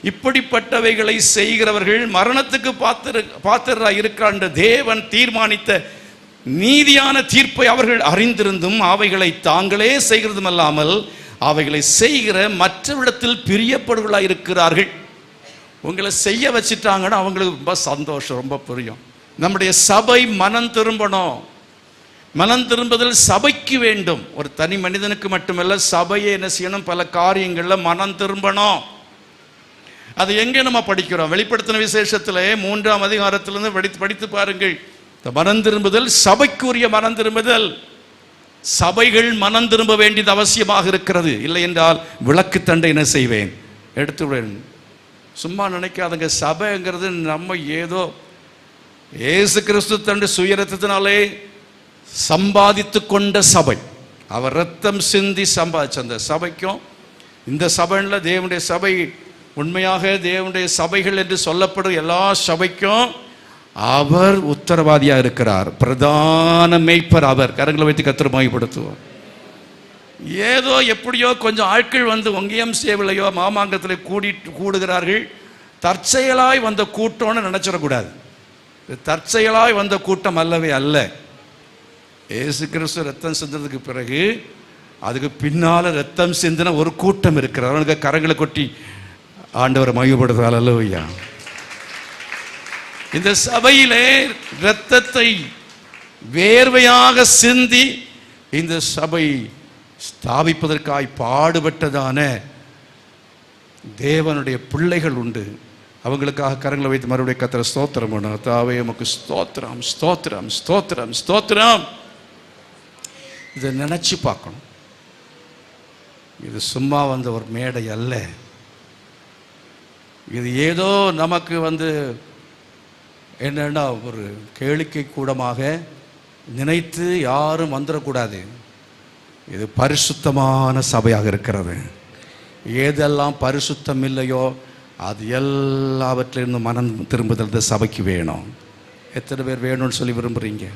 இப்படிப்பட்டவைகளை செய்கிறவர்கள் மரணத்துக்கு பாத்திரராக இருக்கிறார் என்ற தேவன் தீர்மானித்த நீதியான தீர்ப்பை அவர்கள் அறிந்திருந்தும் அவைகளை தாங்களே செய்கிறதும் அல்லாமல் அவைகளை செய்கிற மற்றவிடத்தில் பிரியப்படுவர்களாக இருக்கிறார்கள். உங்களை செய்ய வச்சுட்டாங்கன்னா அவங்களுக்கு ரொம்ப சந்தோஷம், ரொம்ப புரியும். நம்முடைய சபை மனம் திரும்பணும். மனம் திரும்புதல் சபைக்கு வேண்டும். ஒரு தனி மனிதனுக்கு மட்டுமல்ல, சபையை என்ன செய்யணும்? பல காரியங்களில் மனம் திரும்பணும். அது எங்கே நம்ம படிக்கிறோம்? வெளிப்படுத்தின விசேஷத்தில் 3ஆம் அதிகாரத்திலிருந்து படித்து பாருங்கள். இந்த மனம் திரும்புதல் சபைக்குரிய மனம் திரும்புதல். சபைகள் மனம் திரும்ப வேண்டியது அவசியமாக இருக்கிறது. இல்லை என்றால் விளக்கு தண்டை என்ன செய்வேன்? எடுத்து விடுவேன். சும்மா நினைக்காதுங்க, சபைங்கிறது நம்ம ஏதோ இயேசு கிறிஸ்து தண்டு சுயரத்தினாலே சம்பாதித்து கொண்ட சபை. அவர் ரத்தம் சிந்தி சம்பாதிச்ச அந்த சபைக்கும் இந்த சபையில் தேவனுடைய சபை, உண்மையாக தேவனுடைய சபைகள் என்று சொல்லப்படும் எல்லா சபைக்கும் அவர் உத்தரவாதியாக இருக்கிறார். பிரதான மேய்ப்பர் அவர். கரங்களை வைத்து கர்த்தரை மகிமைப்படுத்துவோம். ஏதோ எப்படியோ கொஞ்சம் ஆட்கள் வந்து ஒங்கியம் சேவிலையோ மாமாங்கத்தில் கூடுகிறார்கள். தற்செயலாய் வந்த கூட்டம்னு நினைச்சிடக்கூடாது. தற்செயலாய் வந்த கூட்டம் அல்லவே அல்ல. இயேசு கிறிஸ்து ரத்தம் சிந்ததுக்கு பிறகு அதுக்கு பின்னால் ரத்தம் சிந்தின ஒரு கூட்டம் இருக்கிறார். அவனுக்கு கரங்களை கொட்டி ஆண்டவரை மகிமைப்படுத்துகிறார். அல்லேலூயா. இந்த சபையிலே இரத்தத்தை வேர்வையாக சிந்தி இந்த சபை ஸ்தாபிப்பதற்காய் பாடுபட்டதான தேவனுடைய பிள்ளைகள் உண்டு. அவங்களுக்காக கரங்களை வைத்து மறுபடியும் கர்த்தரை ஸ்தோத்திரம் பண்ணணும். தாவே உமக்கு ஸ்தோத்திரம், ஸ்தோத்திரம், ஸ்தோத்திரம், ஸ்தோத்திரம். இதை நினச்சி பார்க்கணும். இது சும்மா வந்த ஒரு மேடை அல்ல. இது ஏதோ நமக்கு வந்து என்னன்னா ஒரு கேளிக்கை கூடமாக நினைத்து யாரும் வந்துடக்கூடாது. இது பரிசுத்தமான சபையாக இருக்கிறது. ஏதெல்லாம் பரிசுத்தம் இல்லையோ அது எல்லாவற்றிலிருந்து மனம் திரும்புதல் இந்த சபைக்கு வேணும். எத்தனை பேர் வேணும்னு சொல்லி விரும்புகிறீங்க?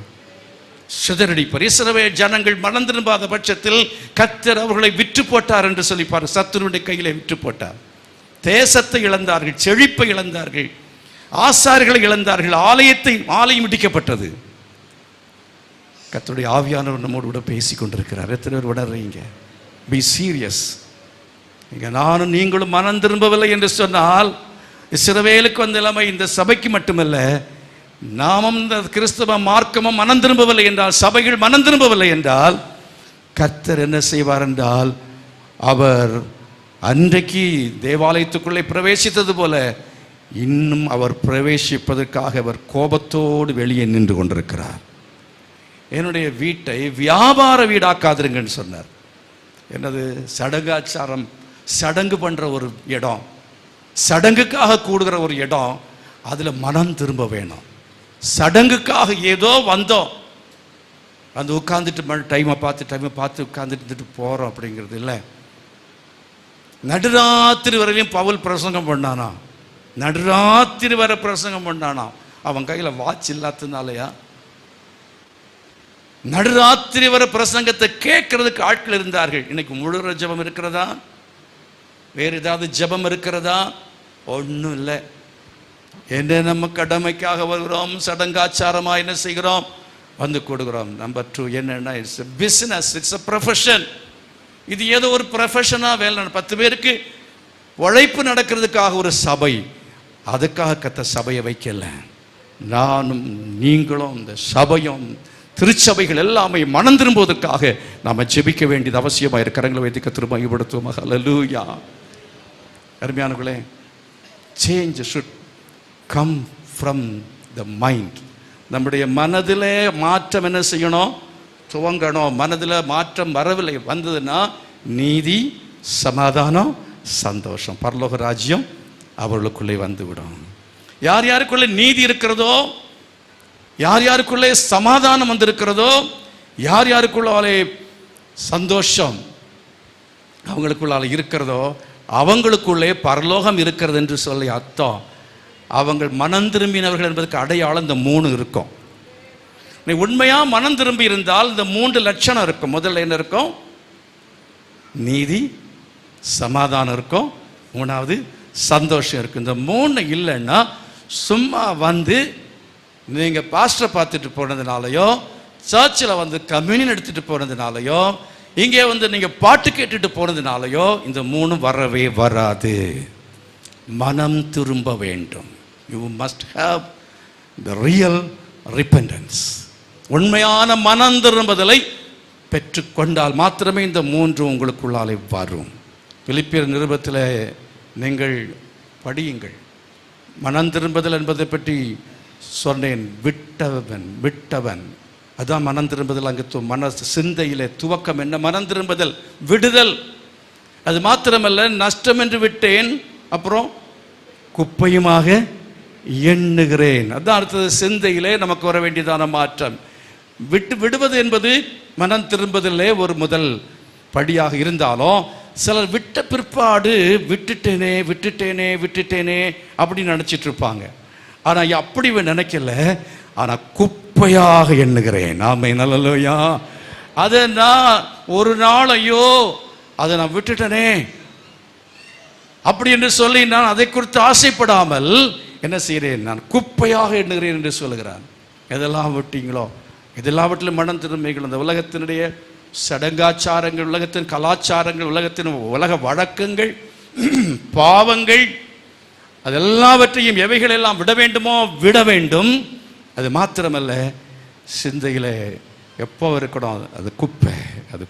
சிதறடி பரிசுரவே ஜனங்கள் மனம் திரும்பாத பட்சத்தில் கர்த்தர் அவர்களை விற்று போட்டார் என்று சொல்லி பாரு. சத்துருடைய கையிலே விற்று போட்டார். தேசத்தை இழந்தார்கள், செழிப்பை இழந்தார்கள், ஆசாரிகளை இழந்தார்கள், ஆலயம் இடிக்கப்பட்டது. கர்த்தருடைய ஆவியானவர் நம்மோடு கூட பேசி கொண்டிருக்கிறார். எத்தனை பேர் உணர்றீங்க? B serious. இங்கே நானும் நீங்களும் மனம் திரும்பவில்லை என்று சொன்னால் இஸ்ரவேலுக்கு வந்த நிலைமை இந்த சபைக்கு மட்டுமல்ல, நாமும் இந்த கிறிஸ்தவ மார்க்கமும் மனம் திரும்பவில்லை என்றால், சபைகள் மனம் திரும்பவில்லை என்றால் கர்த்தர் என்ன செய்வார் என்றால், அவர் அன்றைக்கு தேவாலயத்துக்குள்ளே பிரவேசித்தது போல இன்னும் அவர் பிரவேசிப்பதற்காக அவர் கோபத்தோடு வெளியே நின்று கொண்டிருக்கிறார். என்னுடைய வீட்டை வியாபார வீடாக்காதிருங்கன்னு சொன்னார். என்னது? சடங்காச்சாரம், சடங்கு பண்ணுற ஒரு இடம், சடங்குக்காக கூடுகிற ஒரு இடம். அதில் மனம் திரும்ப வேணும். சடங்குக்காக ஏதோ வந்தோம், வந்து உட்காந்துட்டு டைமை பார்த்து உட்காந்துட்டு போகிறோம் அப்படிங்கிறது இல்லை. நடுராத்திரி வரையிலும் பவுல் பிரசங்கம் பண்ணானா? நடுராத்திரி வரை பிரசங்கம் பண்ணானா? அவன் கையில் வாட்ச் இல்லாததுனாலயா? நடுராத்திரி வரை பிரசங்கத்தை கேட்கறதுக்கு ஆட்கள் இருந்தார்கள். இன்னைக்கு முழு ஜபம் இருக்கிறதா? வேறு ஏதாவது ஜபம் இருக்கிறதா? ஒன்றும் இல்லை. என்ன நம்ம கடமைக்காக வருகிறோம், சடங்காச்சாரமாக என்ன செய்கிறோம்? வந்து கொடுக்குறோம். நம்பர் 2 என்னன்னா, it's a business, it's a profession. இது ஏதோ ஒரு ப்ரொஃபஷனாக வேலை. 10 பேருக்கு உழைப்பு நடக்கிறதுக்காக ஒரு சபை, அதுக்காக கத்த சபையை வைக்கல. நானும் நீங்களும் இந்த சபையும் திருச்சபைகள் எல்லாமே மனம் திரும்புவதற்காக நாம் ஜெபிக்க வேண்டியது அவசியமாக இருக்கு. கரங்களை வைத்து கர்த்தரை மகிமைப்படுத்துவோம். ஹல்லேலூயா. அருமையானவர்களே, change should come from the mind. நம்முடைய மனதிலே மாற்றம் என்ன செய்யணும்? துவங்கணும். மனதில் மாற்றம் வரவில்லை, வந்ததுன்னா நீதி, சமாதானம், சந்தோஷம், பரலோக ராஜ்யம் அவர்களுக்குள்ளே வந்துவிடும். யார் யாருக்குள்ளே நீதி இருக்கிறதோ, யார் யாருக்குள்ளே சமாதானம் வந்திருக்கிறதோ, யார் யாருக்குள்ளாலே சந்தோஷம் அவங்களுக்குள்ளால இருக்கிறதோ, அவங்களுக்குள்ளே பரலோகம் இருக்கிறது என்று சொல்லி அர்த்தம். அவங்க மனம் திரும்பினவர்கள் என்பதற்கு அடையாளம் இந்த 3 இருக்கும். நீ உண்மையாக மனம் திரும்பி இருந்தால் இந்த 3 லட்சணம் இருக்கும். முதல்ல என்ன இருக்கும்? நீதி, சமாதானம் இருக்கும். 3வது சந்தோஷம் இருக்கும். இந்த 3 இல்லைன்னா சும்மா வந்து நீங்கள் பாஸ்டரை பார்த்துட்டு போனதுனாலையோ, சர்ச்சில் வந்து கம்யூனியன் எடுத்துகிட்டு போனதுனாலையோ, இங்கே வந்து நீங்கள் பாட்டு கேட்டுட்டு போனதுனாலையோ இந்த 3 வரவே வராது. மனம் திரும்ப வேண்டும். You must have the real repentance. உண்மையான மனம் திரும்புதலை பெற்றுக்கொண்டால் மாத்திரமே இந்த 3 உங்களுக்குள்ளாலே வரும். பிலிப்பியர் நிருபத்தில் நீங்கள் படியுங்கள். மனம் திரும்புதல் என்பதை பற்றி சொன்னேன். விட்டவன் அதான் மனம் திரும்புதல். அங்கே மன சிந்தையிலே துவக்கம் என்ன? மனம் திரும்புதல், விடுதல். அது மாத்திரமல்ல, நஷ்டம் என்று விட்டேன், அப்புறம் குப்பையுமாக எண்ணுகிறேன். அதான் அடுத்தது. சிந்தையிலே நமக்கு வர வேண்டியதான மாற்றம். விடுவது என்பது மனம் திரும்புதலே ஒரு முதல் படியாக இருந்தாலும், சிலர் விட்ட பிற்பாடு விட்டுட்டேனே அப்படின்னு நினச்சிட்டு இருப்பாங்க. ஆனால் அப்படி நினைக்கல. ஆனால் குப்பையாக எண்ணுகிறேன். ஆமென், அல்லேலூயா. அதை நான் ஒரு நாளையோ அதை நான் விட்டுட்டேனே அப்படி என்று சொல்லி நான் அதை குறித்து ஆசைப்படாமல் என்ன செய்கிறேன்? நான் குப்பையாக எண்ணுகிறேன் என்று சொல்லுகிறான். எதெல்லாம் விட்டீங்களோ, இதெல்லாவற்றிலும் மனம் திரும்பிகள். அந்த உலகத்தினுடைய சடங்காச்சாரங்கள், உலகத்தின் கலாச்சாரங்கள், உலக வழக்கங்கள், பாவங்கள், அதெல்லாவற்றையும் எவைகள் எல்லாம் விட வேண்டுமோ விட வேண்டும். அது மாத்திரமல்ல, சிந்தையில் எப்போ இருக்கணும்? அது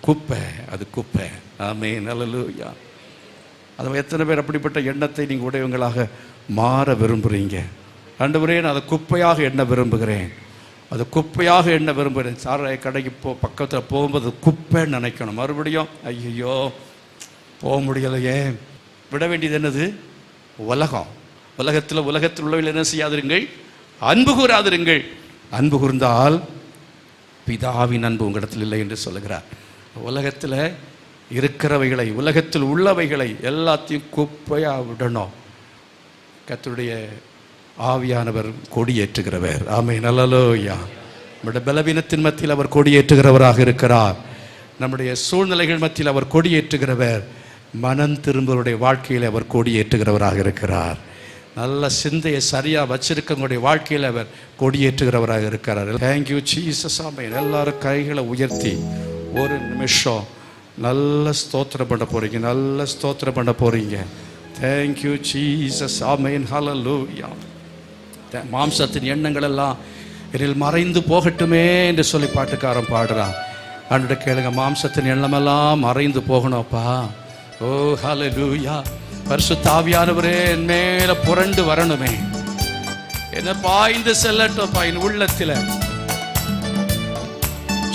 குப்பை. ஆமென், அல்லேலூயா. அது எத்தனை பேர் அப்படிப்பட்ட எண்ணத்தை நீங்கள் உடையவங்களாக மாற விரும்புகிறீங்க? ஆண்டவரே, நான் அதை குப்பையாக எண்ண விரும்புகிறேன். சாராய கடைக்கு பக்கத்தில் போகும்போது குப்பைன்னு நினைக்கணும். மறுபடியும் ஐயோ போக முடியலையே. விட வேண்டியது என்னது? உலகத்தில் உள்ளவர்கள் என்ன செய்யாதிருங்கள்? அன்பு கூறாதிருங்கள். அன்பு கூர்ந்தால் பிதாவின் அன்பு உங்களிடத்தில் இல்லை என்று சொல்லுகிறார். உலகத்தில் இருக்கிறவைகளை, உலகத்தில் உள்ளவைகளை எல்லாத்தையும் குப்பையாக விடணும். கர்த்தருடைய ஆவியானவர் கொடியேற்றுகிறவர். ஆமென், அல்லேலூயா. நம்முடைய பலவீனத்தின் மத்தியில் அவர் கொடியேற்றுகிறவராக இருக்கிறார். நம்முடைய சூழ்நிலைகள் மத்தியில் அவர் கொடியேற்றுகிறவர். மனம் திரும்புவருடைய வாழ்க்கையில் அவர் கொடியேற்றுகிறவராக இருக்கிறார். நல்ல சிந்தையை சரியாக வச்சிருக்கவங்களுடைய வாழ்க்கையில் அவர் கொடியேற்றுகிறவராக இருக்கிறார். Thank you Jesus. ஆமென். எல்லாரும் கைகளை உயர்த்தி ஒரு நிமிஷம் நல்ல ஸ்தோத்திரம் பண்ண போறீங்க. Thank you Jesus. Amen, hallelujah. மாம்சத்தின் எண்ணங்கள் எல்லாம் என்னில் மறைந்து போகட்டுமே என்று சொல்லி பாட்டுக்காரன் பாடுறான். ஆண்டவரே கேளுங்க, மாம்சத்தின் எண்ணமெல்லாம் மறைந்து போகணும்ப்பா. ஓ ஹல்லேலூயா. பரிசுத்த ஆவியானவரே என் மேல புரண்டு வரணுமே, என்ன பாய்ந்து செல்லட்டும்ப்பா என் உள்ளத்தில்.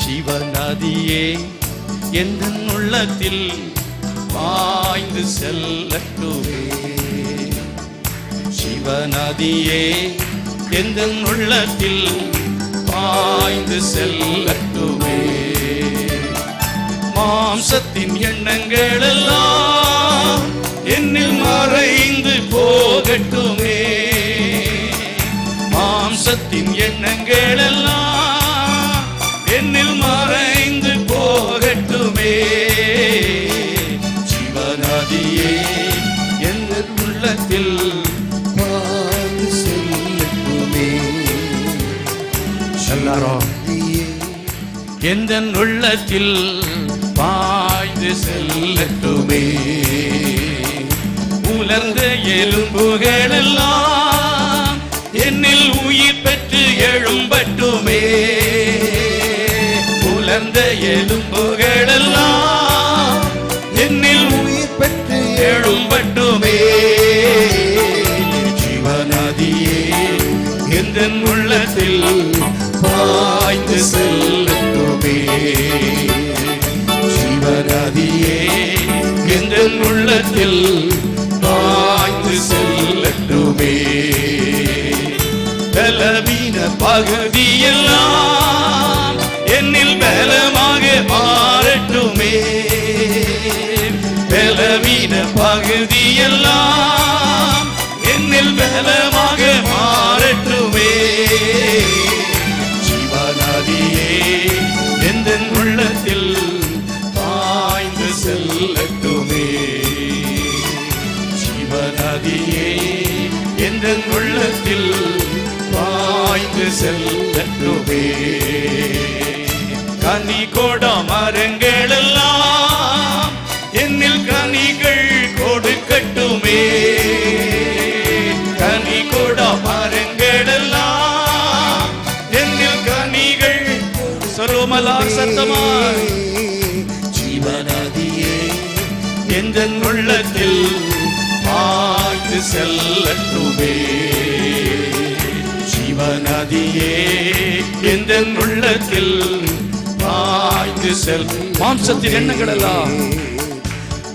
ஜீவநதியே என் உள்ளத்தில் பாய்ந்து செல்லட்டுமே. ஜீவநதியே என் உள்ளத்தில் பாய்ந்து செல்லட்டுமே. மாம்சத்தின் எண்ணங்கள் எல்லாம் என்னில் மறைந்து போகட்டுமே. மாம்சத்தின் எண்ணங்கள் எல்லாம் என்னில் மறைந்து போகட்டுமே. ஜீவநதியே என் உள்ளத்தில் பாய்ந்து செல்லட்டுமே. எல்லாரும் எந்த உள்ளத்தில் பாய்ந்து செல்லட்டுமே. உலர்ந்த எலும்புகளெல்லாம் என்னில் உயிர் பெற்று எழும்பட்டுமே. உலர்ந்த எலும்புகளெல்லாம் என்னில் உயிர் பெற்று எழும்பட்டுமே. ஜீவநதியே எந்த உள்ளத்தில் பாய்ந்து செல்லட்டுமே. ஜீவநதியே எந்த உள்ளத்தில் பாய்ந்து செல்லட்டுமே. பலவீன பகுதியெல்லாம் என்னில் பலமாக மாறட்டுமே. பலவீன பகுதியெல்லாம் என்னில் பலமாக மாறட்டுமே. ஜீவநதியே எந்த உள்ளத்தில் பாய்ந்து செல்லட்டுமே. ஜீவநதியே எந்த உள்ளத்தில் பாய்ந்து செல்லட்டுமே. கனி கொட மரங்களெல்லாம் என்னில் கனிகள் கொடுக்கட்டுமே. கனி கொட மரங்களெல்லாம் என்னில் கனிகள் சரோமலா சத்தமாய். ஜீவநதியே எந்த உள்ளத்தில் பாய்ந்து செல்லட்டுமே. ஜீவநதியே எந்த உள்ளத்தில் பாய்ந்து செல். மாம்சத்தின் எண்ணங்கள் எல்லாம்,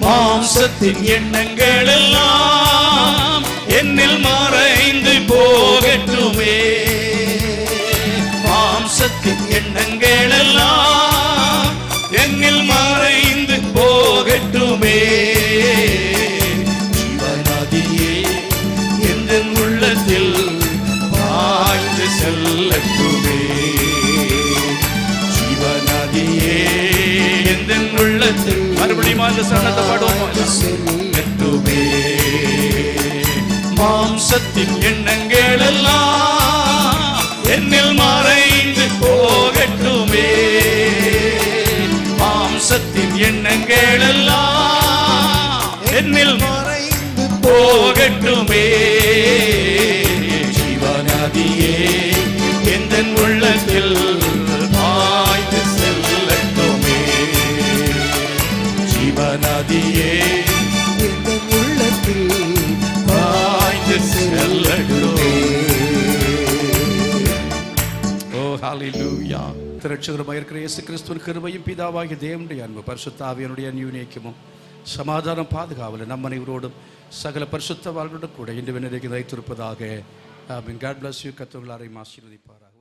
மாம்சத்தின் எண்ணங்கள் எல்லாம் என்னில் மறைந்து போகட்டுமே. மாம்சத்தின் எண்ணங்கள் எல்லாம் என்னில் மறைந்து போகட்டுமே. ஜீவநதியே எந்த உள்ளத்தில் பாய்ந்து செல்லட்டுமே. ஜீவநதியே எந்த உள்ளத்தில் மறுபடியும் அந்த சரணத்தை பாடுவோம். செல்லட்டுமே. மாம்சத்தின் எண்ணங்கள் எல்லாம் என்னில் மறைந்து போகட்டுமே. மாம்சத்தின் எண்ணங்கள் எல்லாம் என்னில் மறைந்து போகட்டுமே. ஜீவநதியே எந்த உள்ளத்தில் பாய்ந்து செல்லட்டுமே. ஜீவநதியே எந்த உள்ளத்தில் பாய்ந்து செல்லட்டுமே. ஓ ஹல்லேலூயா. இரட்சகருமாய் இருக்கிற இயேசு கிறிஸ்துவின் கிருபையும் பிதாவாகிய தேவனுடைய அன்பு பரிசுத்த ஆவியானுடைய அந்யோன்யமும் சமாதானம் பாதுகாவல நம் அனைவரோடும் சகல பரிசுத்த வாழ்வோடும் கூட இன்று விண்ணேக்கு வைத்திருப்பதாக. God bless you. கர்த்தர் உங்களை ஆசீர்வதிப்பாராக.